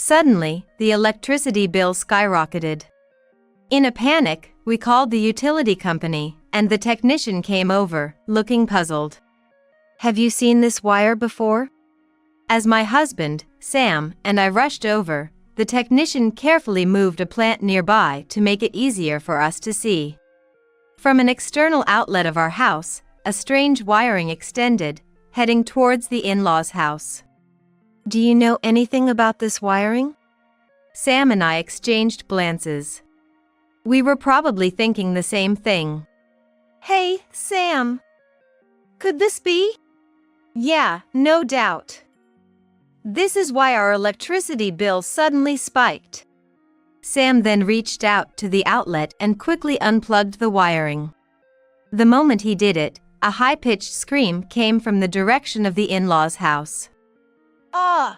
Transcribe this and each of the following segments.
Suddenly, the electricity bill skyrocketed. In a panic, we called the utility company, and the technician came over, looking puzzled. "Have you seen this wire before?" As my husband, Sam, and I rushed over, the technician carefully moved a plant nearby to make it easier for us to see. From an external outlet of our house, a strange wiring extended, heading towards the in-laws' house. "Do you know anything about this wiring?" Sam and I exchanged glances. We were probably thinking the same thing. "Hey, Sam. Could this be?" "Yeah, no doubt. This is why our electricity bill suddenly spiked." Sam then reached out to the outlet and quickly unplugged the wiring. The moment he did it, a high-pitched scream came from the direction of the in-laws' house. "Ah!"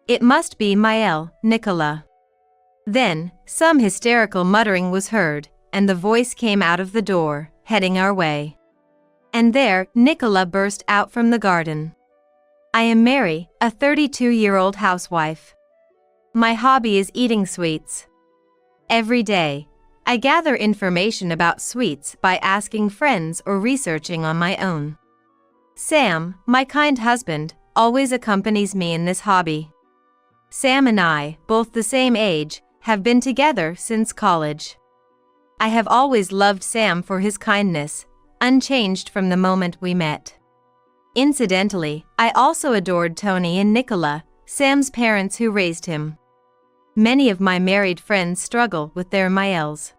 It must be Mael, Nicola. Then, some hysterical muttering was heard, and the voice came out of the door, heading our way. And there, Nicola burst out from the garden. "I am Mary, a 32-year-old housewife. My hobby is eating sweets. Every day, I gather information about sweets by asking friends or researching on my own. Sam, my kind husband, always accompanies me in this hobby. Sam and I, both the same age, have been together since college. I have always loved Sam for his kindness, unchanged from the moment we met. Incidentally, I also adored Tony and Nicola, Sam's parents who raised him. Many of my married friends struggle with their Maels.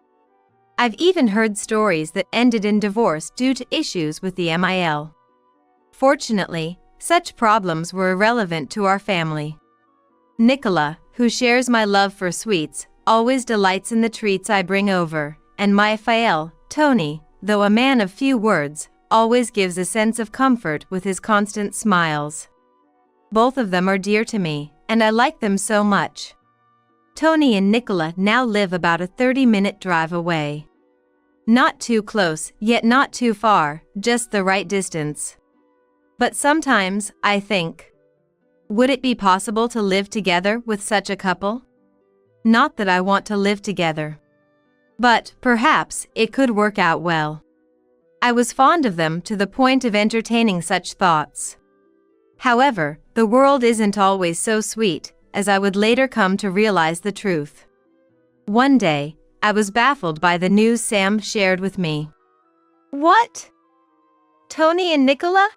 I've even heard stories that ended in divorce due to issues with the MIL. Fortunately, such problems were irrelevant to our family. Nicola, who shares my love for sweets, always delights in the treats I bring over, and my Fael, Tony, though a man of few words, always gives a sense of comfort with his constant smiles. Both of them are dear to me, and I like them so much. Tony and Nicola now live about a 30-minute drive away. Not too close, yet not too far, just the right distance. But sometimes, I think, would it be possible to live together with such a couple? Not that I want to live together. But, perhaps, it could work out well. I was fond of them to the point of entertaining such thoughts. However, the world isn't always so sweet, as I would later come to realize the truth. One day, I was baffled by the news Sam shared with me. "What? Tony and Nicola?"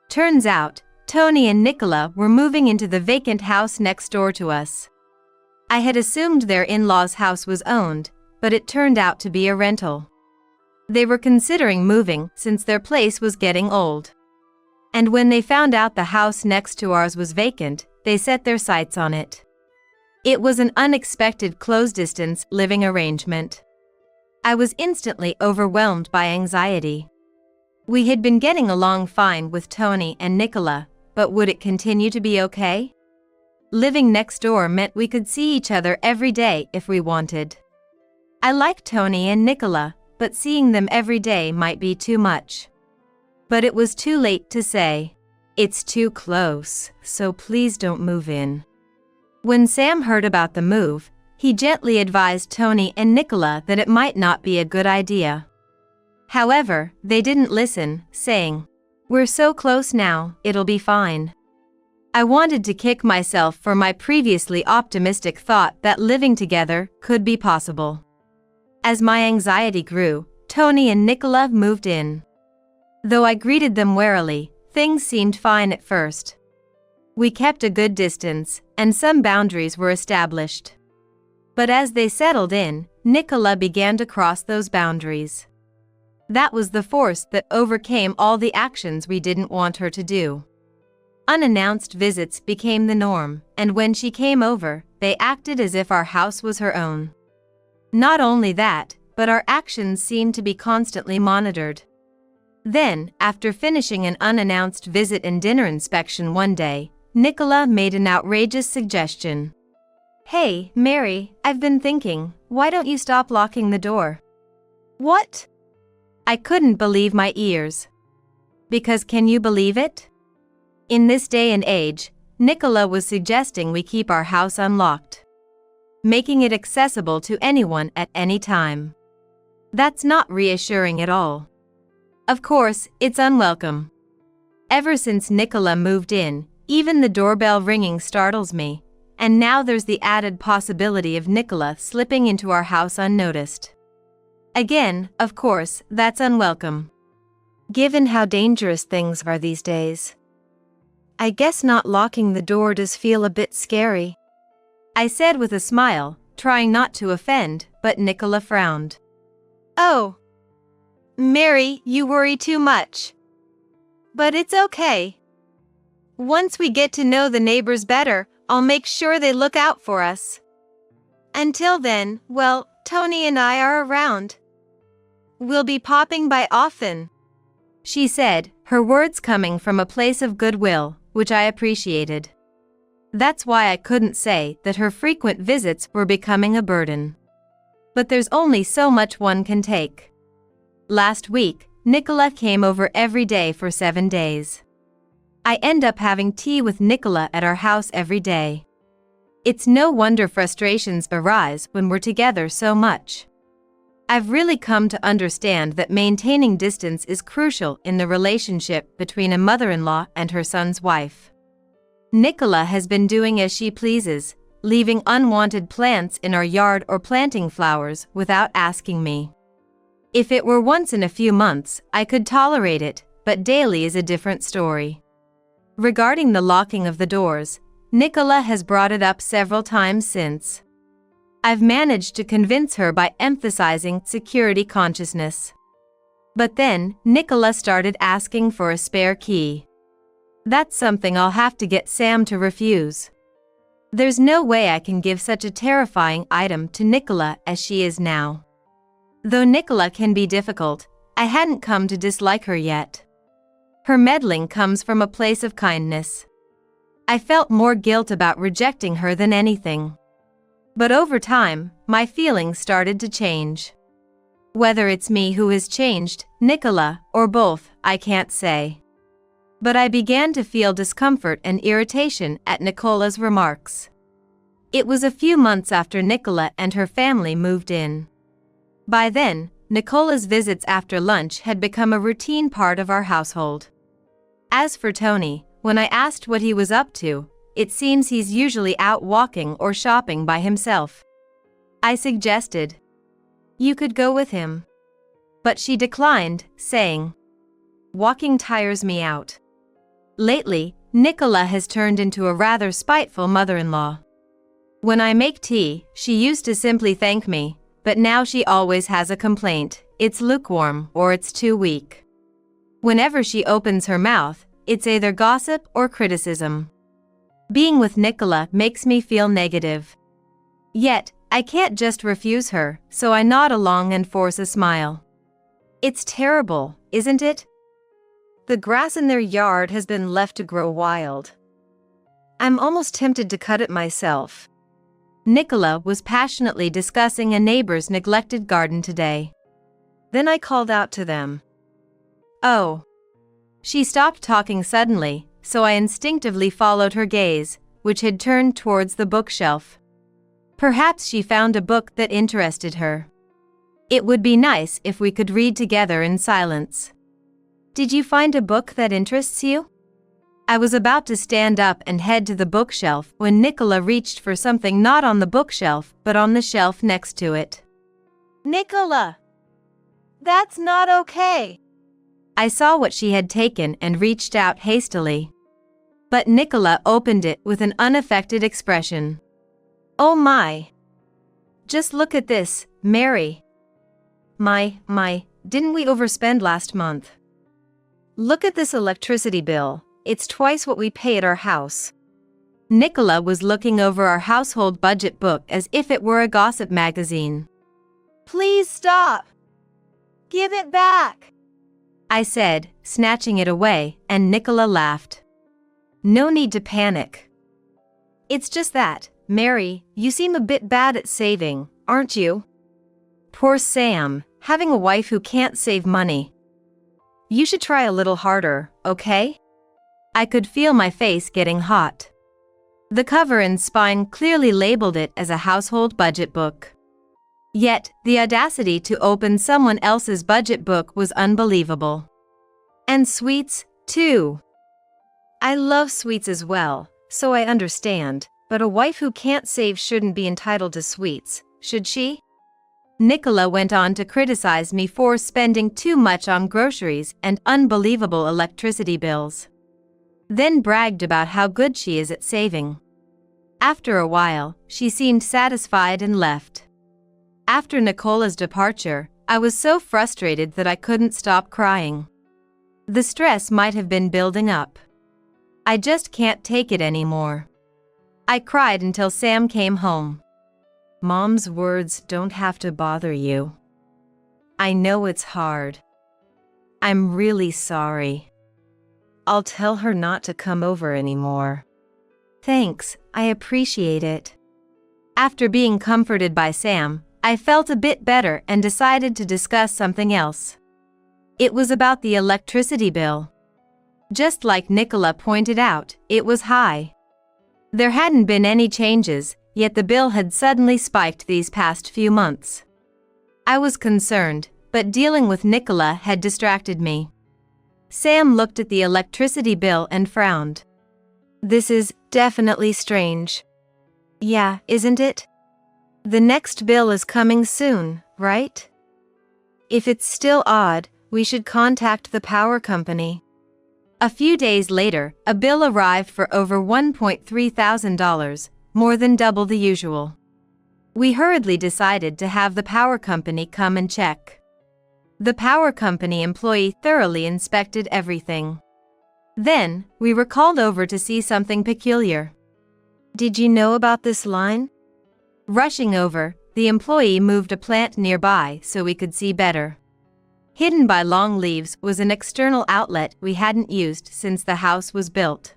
Turns out, Tony and Nicola were moving into the vacant house next door to us. I had assumed their in-laws' house was owned, but it turned out to be a rental. They were considering moving since their place was getting old. And when they found out the house next to ours was vacant, they set their sights on it. It was an unexpected close-distance living arrangement. I was instantly overwhelmed by anxiety. We had been getting along fine with Tony and Nicola, but would it continue to be okay? Living next door meant we could see each other every day if we wanted. I liked Tony and Nicola, but seeing them every day might be too much. But it was too late to say, "It's too close, so please don't move in." When Sam heard about the move, he gently advised Tony and Nicola that it might not be a good idea. However, they didn't listen, saying, "We're so close now, it'll be fine." I wanted to kick myself for my previously optimistic thought that living together could be possible. As my anxiety grew, Tony and Nicola moved in. Though I greeted them warily, things seemed fine at first. We kept a good distance, and some boundaries were established. But as they settled in, Nicola began to cross those boundaries. That was the force that overcame all the actions we didn't want her to do. Unannounced visits became the norm, and when she came over, they acted as if our house was her own. Not only that, but our actions seemed to be constantly monitored. Then, after finishing an unannounced visit and dinner inspection one day, Nicola made an outrageous suggestion. "Hey, Mary, I've been thinking, why don't you stop locking the door?" "What?" I couldn't believe my ears. Because can you believe it? In this day and age, Nicola was suggesting we keep our house unlocked, making it accessible to anyone at any time. That's not reassuring at all. Of course, it's unwelcome. Ever since Nicola moved in, even the doorbell ringing startles me, and now there's the added possibility of Nicola slipping into our house unnoticed. Again, of course, that's unwelcome, given how dangerous things are these days. I guess not locking the door does feel a bit scary, I said with a smile, trying not to offend, but Nicola frowned. Oh, Mary, you worry too much. But it's okay. Once we get to know the neighbors better, I'll make sure they look out for us. Until then, well, Tony and I are around. We'll be popping by often, she said, her words coming from a place of goodwill, which I appreciated. That's why I couldn't say that her frequent visits were becoming a burden. But there's only so much one can take. Last week, Nicola came over every day for 7 days. I end up having tea with Nicola at our house every day. It's no wonder frustrations arise when we're together so much. I've really come to understand that maintaining distance is crucial in the relationship between a mother-in-law and her son's wife. Nicola has been doing as she pleases, leaving unwanted plants in our yard or planting flowers without asking me. If it were once in a few months, I could tolerate it, but daily is a different story. Regarding the locking of the doors, Nicola has brought it up several times since. I've managed to convince her by emphasizing security consciousness. But then, Nicola started asking for a spare key. That's something I'll have to get Sam to refuse. There's no way I can give such a terrifying item to Nicola as she is now. Though Nicola can be difficult, I hadn't come to dislike her yet. Her meddling comes from a place of kindness. I felt more guilt about rejecting her than anything. But over time, my feelings started to change. Whether it's me who has changed, Nicola, or both, I can't say. But I began to feel discomfort and irritation at Nicola's remarks. It was a few months after Nicola and her family moved in. By then, Nicola's visits after lunch had become a routine part of our household. As for Tony, when I asked what he was up to, it seems he's usually out walking or shopping by himself. I suggested, "You could go with him." But she declined, saying, "Walking tires me out." Lately, Nicola has turned into a rather spiteful mother-in-law. When I make tea, she used to simply thank me, but now she always has a complaint: it's lukewarm or it's too weak. Whenever she opens her mouth, it's either gossip or criticism. Being with Nicola makes me feel negative. Yet, I can't just refuse her, so I nod along and force a smile. It's terrible, isn't it? The grass in their yard has been left to grow wild. I'm almost tempted to cut it myself. Nicola was passionately discussing a neighbor's neglected garden today. Then I called out to them. "Oh." She stopped talking suddenly, so I instinctively followed her gaze, which had turned towards the bookshelf. Perhaps she found a book that interested her. It would be nice if we could read together in silence. "Did you find a book that interests you?" I was about to stand up and head to the bookshelf when Nicola reached for something not on the bookshelf but on the shelf next to it. "Nicola! That's not okay!" I saw what she had taken and reached out hastily. But Nicola opened it with an unaffected expression. "Oh my! Just look at this, Mary. Didn't we overspend last month? Look at this electricity bill, it's twice what we pay at our house." Nicola was looking over our household budget book as if it were a gossip magazine. "Please stop! Give it back!" I said, snatching it away, and Nicola laughed. "No need to panic. It's just that, Mary, you seem a bit bad at saving, aren't you? Poor Sam, having a wife who can't save money. You should try a little harder, okay?" I could feel my face getting hot. The cover and spine clearly labeled it as a household budget book. Yet, the audacity to open someone else's budget book was unbelievable. And sweets, too. I love sweets as well, so I understand, but a wife who can't save shouldn't be entitled to sweets, should she? Nicola went on to criticize me for spending too much on groceries and unbelievable electricity bills. Then bragged about how good she is at saving. After a while, she seemed satisfied and left. After Nicola's departure, I was so frustrated that I couldn't stop crying. The stress might have been building up. I just can't take it anymore. I cried until Sam came home. Mom's words don't have to bother you. I know it's hard. I'm really sorry. I'll tell her not to come over anymore. Thanks, I appreciate it. After being comforted by Sam, I felt a bit better and decided to discuss something else. It was about the electricity bill. Just like Nicola pointed out, it was high. There hadn't been any changes, yet the bill had suddenly spiked these past few months. I was concerned, but dealing with Nicola had distracted me. Sam looked at the electricity bill and frowned. This is definitely strange. Yeah, isn't it? The next bill is coming soon, right? If it's still odd, we should contact the power company. A few days later, a bill arrived for over $1,300, more than double the usual. We hurriedly decided to have the power company come and check. The power company employee thoroughly inspected everything. Then, we were called over to see something peculiar. Did you know about this line? Rushing over, the employee moved a plant nearby so we could see better. Hidden by long leaves was an external outlet we hadn't used since the house was built.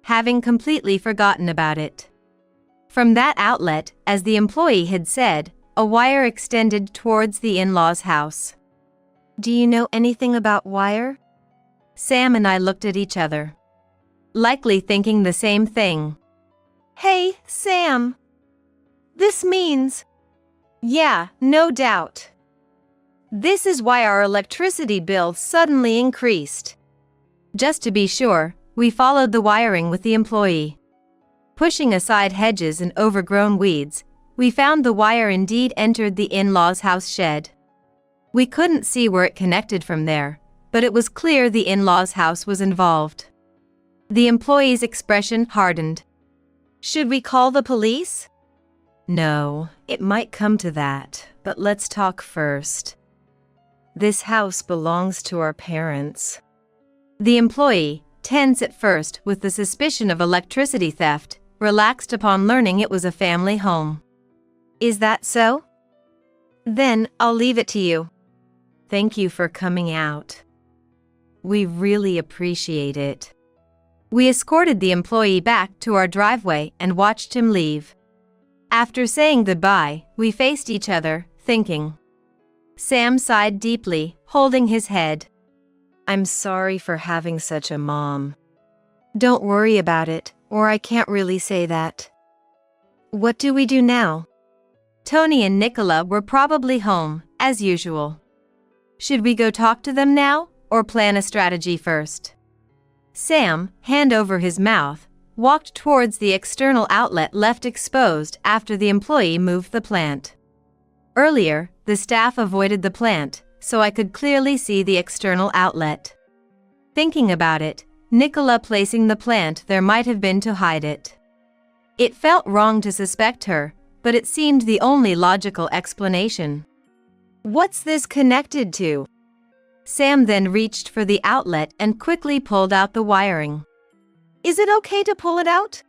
Having completely forgotten about it. From that outlet, as the employee had said, a wire extended towards the in-laws' house. Do you know anything about wire? Sam and I looked at each other. Likely thinking the same thing. Hey, Sam. This means... Yeah, no doubt. This is why our electricity bill suddenly increased. Just to be sure, we followed the wiring with the employee. Pushing aside hedges and overgrown weeds, we found the wire indeed entered the in-laws' house shed. We couldn't see where it connected from there, but it was clear the in-laws' house was involved. The employee's expression hardened. Should we call the police? No, it might come to that, but let's talk first. This house belongs to our parents. The employee, tense at first with the suspicion of electricity theft, relaxed upon learning it was a family home. Is that so? Then, I'll leave it to you. Thank you for coming out. We really appreciate it. We escorted the employee back to our driveway and watched him leave. After saying goodbye, we faced each other, thinking. Sam sighed deeply, holding his head. I'm sorry for having such a mom. Don't worry about it, or I can't really say that. What do we do now? Tony and Nicola were probably home, as usual. Should we go talk to them now, or plan a strategy first? Sam, hand over his mouth, walked towards the external outlet left exposed after the employee moved the plant. Earlier, the staff avoided the plant, so I could clearly see the external outlet. Thinking about it, Nicola placing the plant there might have been to hide it. It felt wrong to suspect her, but it seemed the only logical explanation. What's this connected to? Sam then reached for the outlet and quickly pulled out the wiring. Is it okay to pull it out?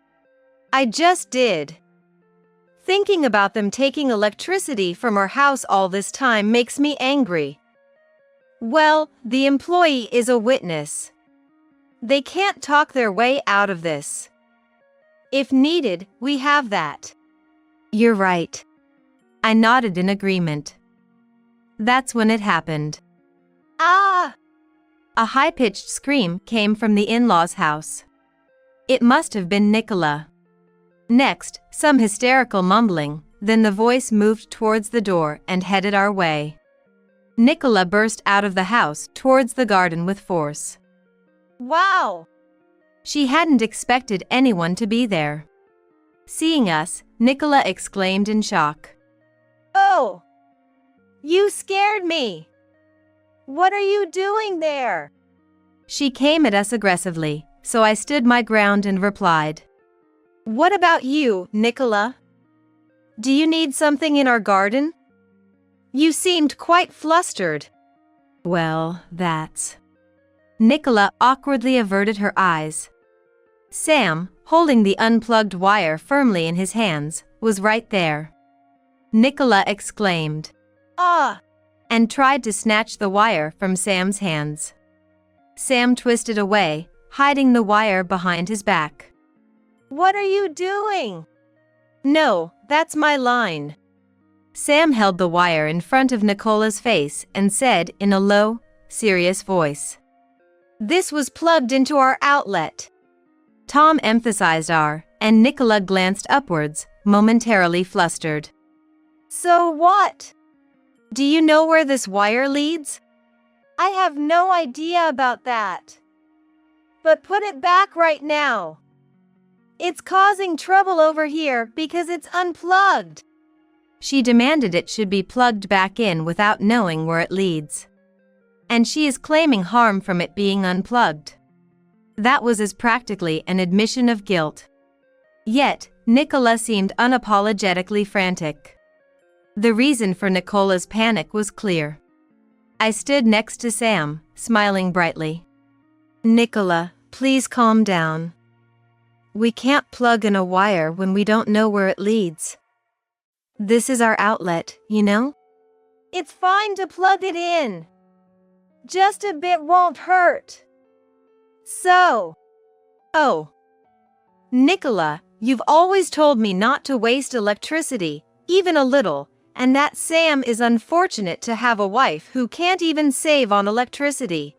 I just did. Thinking about them taking electricity from our house all this time makes me angry. Well, the employee is a witness. They can't talk their way out of this. If needed, we have that. You're right. I nodded in agreement. That's when it happened. Ah! A high-pitched scream came from the in-laws' house. It must have been Nicola. Next, some hysterical mumbling, then the voice moved towards the door and headed our way. Nicola burst out of the house towards the garden with force. Wow! She hadn't expected anyone to be there. Seeing us, Nicola exclaimed in shock. Oh! You scared me! What are you doing there? She came at us aggressively, so I stood my ground and replied. What about you, Nicola? Do you need something in our garden? You seemed quite flustered. Well, that's... Nicola awkwardly averted her eyes. Sam, holding the unplugged wire firmly in his hands, was right there. Nicola exclaimed, "Ah!" and tried to snatch the wire from Sam's hands. Sam twisted away, hiding the wire behind his back. What are you doing? No, that's my line. Sam held the wire in front of Nicola's face and said in a low, serious voice, This was plugged into our outlet. Tom emphasized our, and Nicola glanced upwards, momentarily flustered. So what? Do you know where this wire leads? I have no idea about that. But put it back right now. It's causing trouble over here because it's unplugged. She demanded it should be plugged back in without knowing where it leads. And she is claiming harm from it being unplugged. That was as practically an admission of guilt. Yet, Nicola seemed unapologetically frantic. The reason for Nicola's panic was clear. I stood next to Sam, smiling brightly. Nicola, please calm down. We can't plug in a wire when we don't know where it leads. This is our outlet, you know? It's fine to plug it in. Just a bit won't hurt. So. Oh. Nicola, you've always told me not to waste electricity, even a little, and that Sam is unfortunate to have a wife who can't even save on electricity.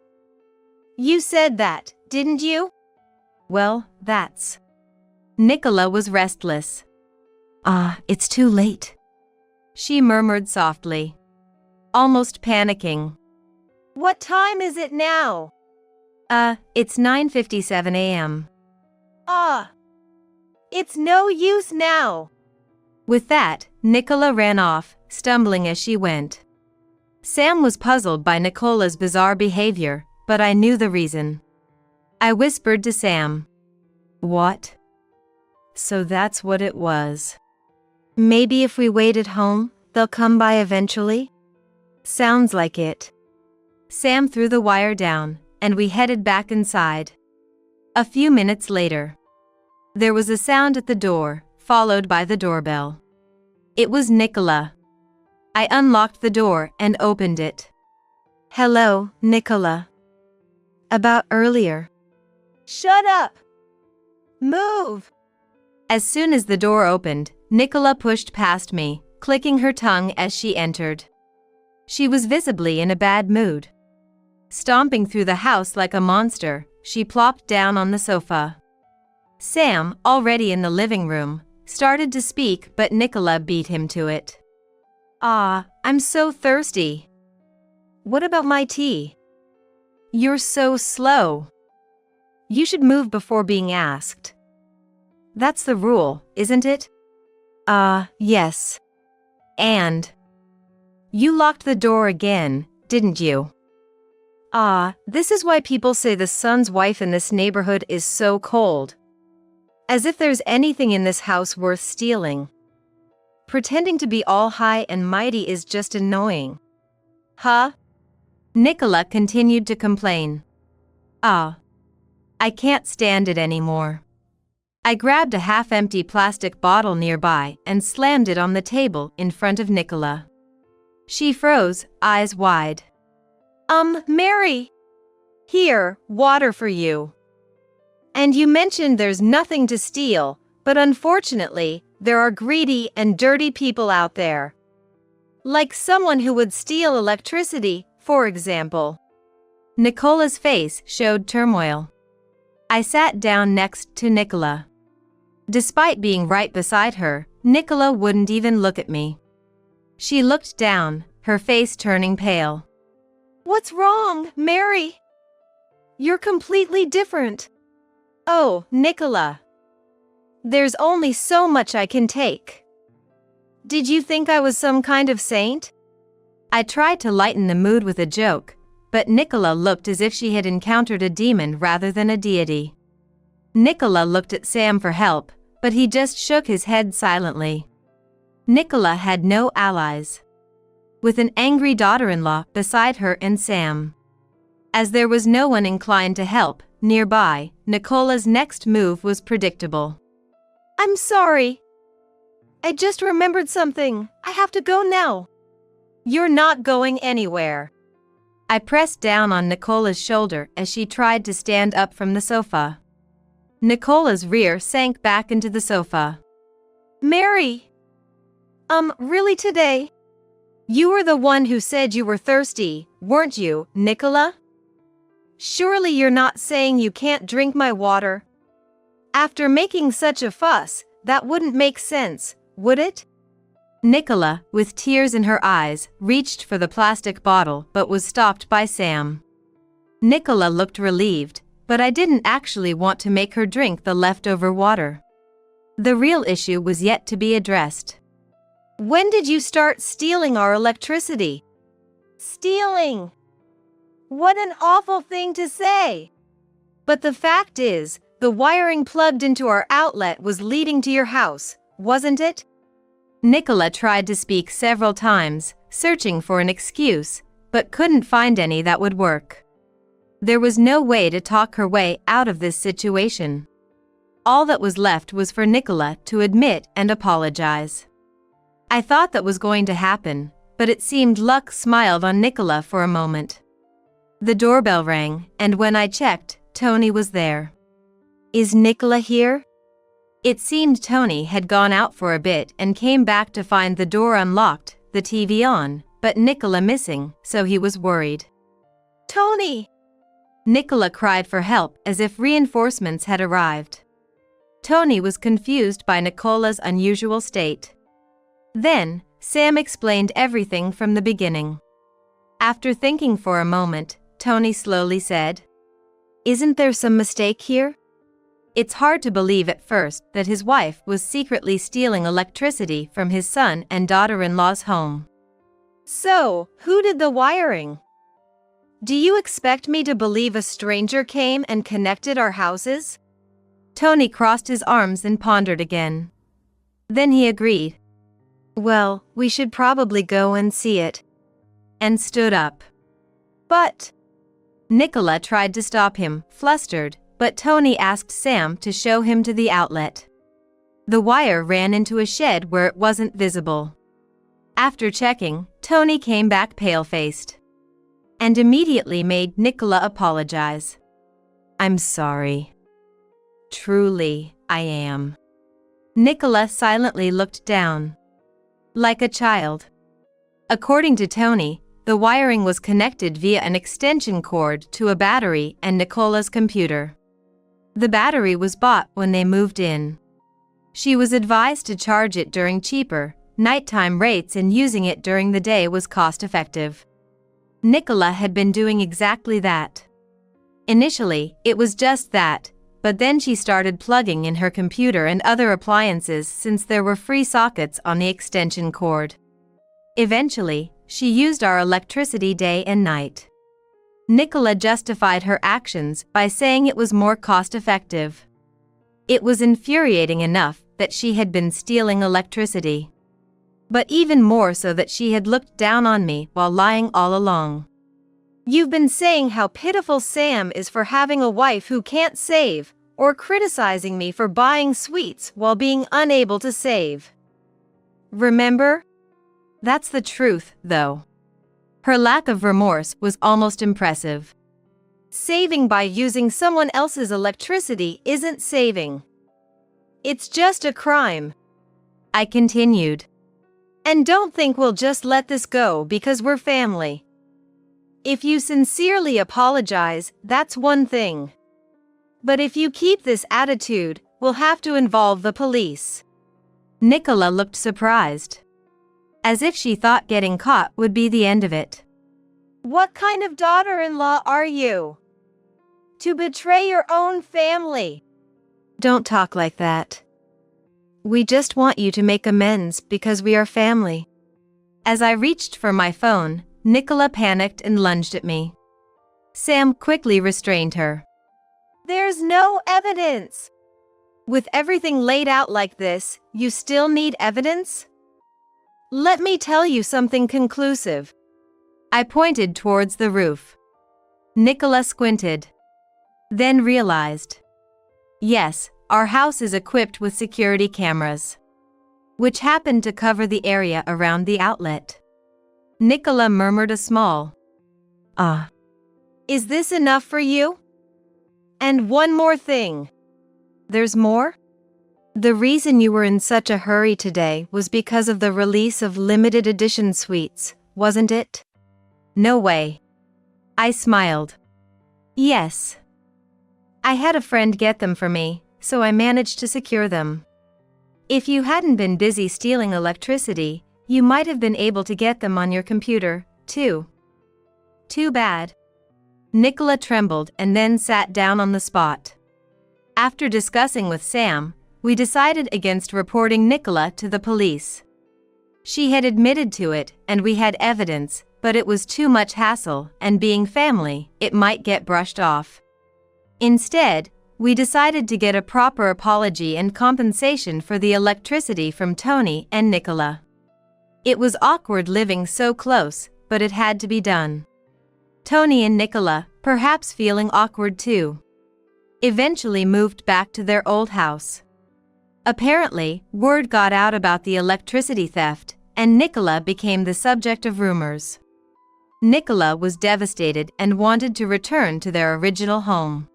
You said that, didn't you? Well, that's... Nicola was restless. It's too late, she murmured softly, almost panicking. What time is it now? It's 9:57 a.m. It's no use now. With that, Nicola ran off, stumbling as she went. Sam was puzzled by Nicola's bizarre behavior, but I knew the reason. I whispered to Sam. What? So that's what it was. Maybe if we wait at home, they'll come by eventually? Sounds like it. Sam threw the wire down, and we headed back inside. A few minutes later, there was a sound at the door, followed by the doorbell. It was Nicola. I unlocked the door and opened it. Hello, Nicola. About earlier. Shut up! Move! As soon as the door opened, Nicola pushed past me, clicking her tongue as she entered. She was visibly in a bad mood. Stomping through the house like a monster, she plopped down on the sofa. Sam, already in the living room, started to speak, but Nicola beat him to it. I'm so thirsty. What about my tea? You're so slow. You should move before being asked. That's the rule, isn't it? Yes. And you locked the door again, didn't you? This is why people say the son's wife in this neighborhood is so cold. As if there's anything in this house worth stealing. Pretending to be all high and mighty is just annoying. Huh? Nicola continued to complain. I can't stand it anymore. I grabbed a half-empty plastic bottle nearby and slammed it on the table in front of Nicola. She froze, eyes wide. Mary! Here, water for you. And you mentioned there's nothing to steal, but unfortunately, there are greedy and dirty people out there. Like someone who would steal electricity, for example. Nicola's face showed turmoil. I sat down next to Nicola. Despite being right beside her, Nicola wouldn't even look at me. She looked down, her face turning pale. What's wrong, Mary? You're completely different. Oh, Nicola. There's only so much I can take. Did you think I was some kind of saint? I tried to lighten the mood with a joke, but Nicola looked as if she had encountered a demon rather than a deity. Nicola looked at Sam for help, but he just shook his head silently. Nicola had no allies, with an angry daughter-in-law beside her and Sam. As there was no one inclined to help nearby, Nicola's next move was predictable. I'm sorry. I just remembered something. I have to go now. You're not going anywhere. I pressed down on Nicola's shoulder as she tried to stand up from the sofa. Nicola's rear sank back into the sofa. Mary! Really today? You were the one who said you were thirsty, weren't you, Nicola? Surely you're not saying you can't drink my water? After making such a fuss, that wouldn't make sense, would it? Nicola, with tears in her eyes, reached for the plastic bottle but was stopped by Sam. Nicola looked relieved, but I didn't actually want to make her drink the leftover water. The real issue was yet to be addressed. When did you start stealing our electricity? Stealing? What an awful thing to say! But the fact is, the wiring plugged into our outlet was leading to your house, wasn't it? Nicola tried to speak several times, searching for an excuse, but couldn't find any that would work. There was no way to talk her way out of this situation. All that was left was for Nicola to admit and apologize. I thought that was going to happen, but it seemed luck smiled on Nicola for a moment. The doorbell rang, and when I checked, Tony was there. Is Nicola here? It seemed Tony had gone out for a bit and came back to find the door unlocked, the TV on, but Nicola missing, so he was worried. Tony! Nicola cried for help as if reinforcements had arrived. Tony was confused by Nicola's unusual state. Then, Sam explained everything from the beginning. After thinking for a moment, Tony slowly said, Isn't there some mistake here? It's hard to believe at first that his wife was secretly stealing electricity from his son and daughter-in-law's home. So, who did the wiring? Do you expect me to believe a stranger came and connected our houses? Tony crossed his arms and pondered again. Then he agreed. Well, we should probably go and see it. And stood up. But Nicola tried to stop him, flustered, but Tony asked Sam to show him to the outlet. The wire ran into a shed where it wasn't visible. After checking, Tony came back pale-faced. And immediately made Nicola apologize. I'm sorry. Truly, I am. Nicola silently looked down. Like a child. According to Tony, the wiring was connected via an extension cord to a battery and Nicola's computer. The battery was bought when they moved in. She was advised to charge it during cheaper, nighttime rates, and using it during the day was cost-effective. Nicola had been doing exactly that. Initially, it was just that, but then she started plugging in her computer and other appliances since there were free sockets on the extension cord. Eventually, she used our electricity day and night. Nicola justified her actions by saying it was more cost-effective. It was infuriating enough that she had been stealing electricity. But even more so that she had looked down on me while lying all along. You've been saying how pitiful Sam is for having a wife who can't save, or criticizing me for buying sweets while being unable to save. Remember? That's the truth, though. Her lack of remorse was almost impressive. Saving by using someone else's electricity isn't saving. It's just a crime. I continued. And don't think we'll just let this go because we're family. If you sincerely apologize, that's one thing. But if you keep this attitude, we'll have to involve the police. Nicola looked surprised, as if she thought getting caught would be the end of it. What kind of daughter-in-law are you? To betray your own family? Don't talk like that. We just want you to make amends because we are family. As I reached for my phone, Nicola panicked and lunged at me. Sam quickly restrained her. There's no evidence. With everything laid out like this, you still need evidence? Let me tell you something conclusive. I pointed towards the roof. Nicola squinted, then realized. Yes, our house is equipped with security cameras, which happened to cover the area around the outlet. Nicola murmured a small, "Ah." Is this enough for you? And one more thing. There's more? The reason you were in such a hurry today was because of the release of limited edition sweets, wasn't it? No way. I smiled. Yes. I had a friend get them for me, so I managed to secure them. If you hadn't been busy stealing electricity, you might have been able to get them on your computer, too. Too bad. Nicola trembled and then sat down on the spot. After discussing with Sam, we decided against reporting Nicola to the police. She had admitted to it, and we had evidence, but it was too much hassle, and being family, it might get brushed off. Instead, we decided to get a proper apology and compensation for the electricity from Tony and Nicola. It was awkward living so close, but it had to be done. Tony and Nicola, perhaps feeling awkward too, eventually moved back to their old house. Apparently, word got out about the electricity theft, and Nicola became the subject of rumors. Nicola was devastated and wanted to return to their original home.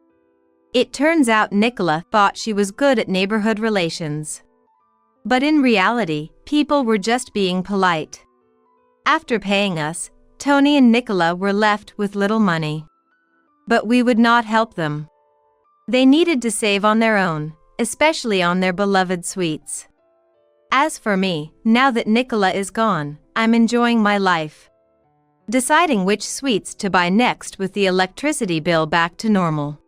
It turns out Nicola thought she was good at neighborhood relations. But in reality, people were just being polite. After paying us, Tony and Nicola were left with little money. But we would not help them. They needed to save on their own, especially on their beloved sweets. As for me, now that Nicola is gone, I'm enjoying my life, deciding which sweets to buy next with the electricity bill back to normal.